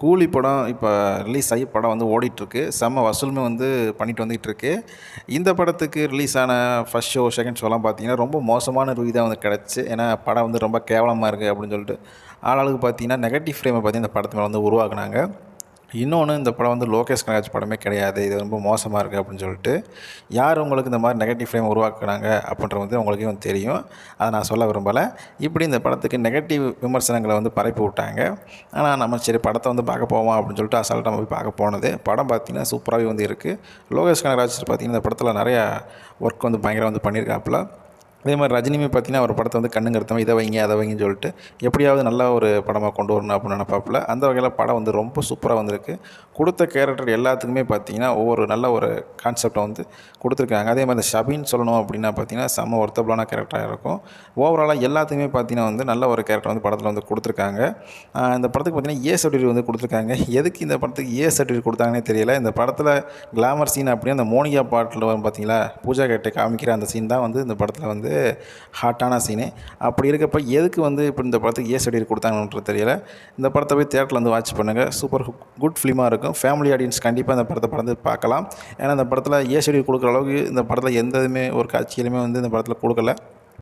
கூலி படம் இப்போ ரிலீஸ் ஆகி படம் வந்து ஓடிட்டுருக்கு. செம்ம வசூலுமே வந்து பண்ணிட்டு வந்துகிட்டுருக்கு. இந்த படத்துக்கு ரிலீஸ் ஆன ஃபர்ஸ்ட் ஷோ, செகண்ட் ஷோலாம் பார்த்தீங்கன்னா, ரொம்ப மோசமான ரிவ்யூ தான் வந்து கிடச்சிச்சு. ஏன்னா படம் வந்து ரொம்ப கேவலமா இருக்குது அப்படின்னு சொல்லிட்டு. ஆளாளுக்கு பார்த்தீங்கன்னா, நெகட்டிவ் ஃப்ரேமை பத்தி இந்த படத்து மேல வந்து உருவாக்குனாங்க. இன்னொன்று இந்த படம் வந்து லோகேஷ் கனகராஜ் படமே கிடையாது. இது ரொம்ப மோசமா இருக்குது அப்படின்னு சொல்லிட்டு. யார் உங்களுக்கு இந்த மாதிரி நெகட்டிவ் ஃப்ரேம் உருவாக்குனாங்க அப்படின்றது வந்து உங்களுக்கே வந்து தெரியும். அதை நான் சொல்ல விரும்பலை. இப்படி இந்த படத்துக்கு நெகட்டிவ் விமர்சனங்களை வந்து பரப்பி விட்டாங்க. ஆனால் நம்ம சரி படத்தை வந்து பார்க்க போவோம் அப்படின்னு சொல்லிட்டு அசால்ட்டாக நம்ம போய் பார்க்க போனது. படம் பார்த்திங்கன்னா சூப்பராகவே வந்து இருக்குது. லோகேஷ் கனகராஜ் பார்த்திங்கன்னா இந்த படத்தில் நிறையா ஒர்க் வந்து பயங்கரம் வந்து பண்ணியிருக்காப்புல. அதே மாதிரி ரஜினியுமே பார்த்தீங்கன்னா, ஒரு படத்தை வந்து கண்ணுங்க கருத்தாம இதை வைங்க, அதை வைங்கன்னு சொல்லிட்டு எப்படியாவது நல்ல ஒரு படமாக கொண்டு வரணும் அப்படின்னு நினைப்பாப்புல. அந்த வகையில் படம் வந்து ரொம்ப சூப்பராக வந்திருக்கு. கொடுத்த கேரக்டர் எல்லாத்துக்குமே பார்த்தீங்கன்னா, ஒவ்வொரு நல்ல ஒரு கான்செப்டை வந்து கொடுத்துருக்காங்க. அதே மாதிரி இந்த ஷபின்னு சொல்லணும் அப்படின்னா பார்த்தீங்கன்னா, செம்ம ஒர்த்தபுளான கேரக்டராக இருக்கும். ஓவராலாக எல்லாத்துக்குமே பார்த்தீங்கன்னா வந்து நல்ல ஒரு கேரக்டர் வந்து படத்தில் வந்து கொடுத்துருக்காங்க. இந்த படத்துக்கு பார்த்தீங்கன்னா ஏ சர்டிஃபிகேட் வந்து கொடுத்துருக்காங்க. எதுக்கு இந்த படத்துக்கு ஏ சர்டிஃபிகேட் கொடுத்தாங்கன்னே தெரியல. இந்த படத்தில் கிளாமர் சீன் அப்படியே அந்த மோனிகா பாட்டில் வரும் பார்த்தீங்களா, பூஜா கேட்டை காமிக்கிற அந்த சீன் தான் வந்து இந்த படத்தில் வந்து ஹாட்டான சீனு. அப்படி இருக்கப்போ எதுக்கு வந்து இப்போ இந்த படத்துக்கு ஏ சர்டிஃபிகேட் கொடுத்தாங்கன்றது தெரியல. இந்த படத்தை போய் தியேட்டரில் வந்து வாட்ச் பண்ணுங்கள். சூப்பர் குட் ஃபிலிமாக இருக்கும். ஃபேமிலி ஆடியன்ஸ் கண்டிப்பாக இந்த படத்தை படம் பார்க்கலாம். ஏன்னா இந்த படத்தில் ஏ சர்டிஃபிகேட் கொடுக்குற அளவுக்கு இந்த படத்தில் எந்த இதுவுமே ஒரு காட்சியிலுமே வந்து இந்த படத்தில் கொடுக்கல.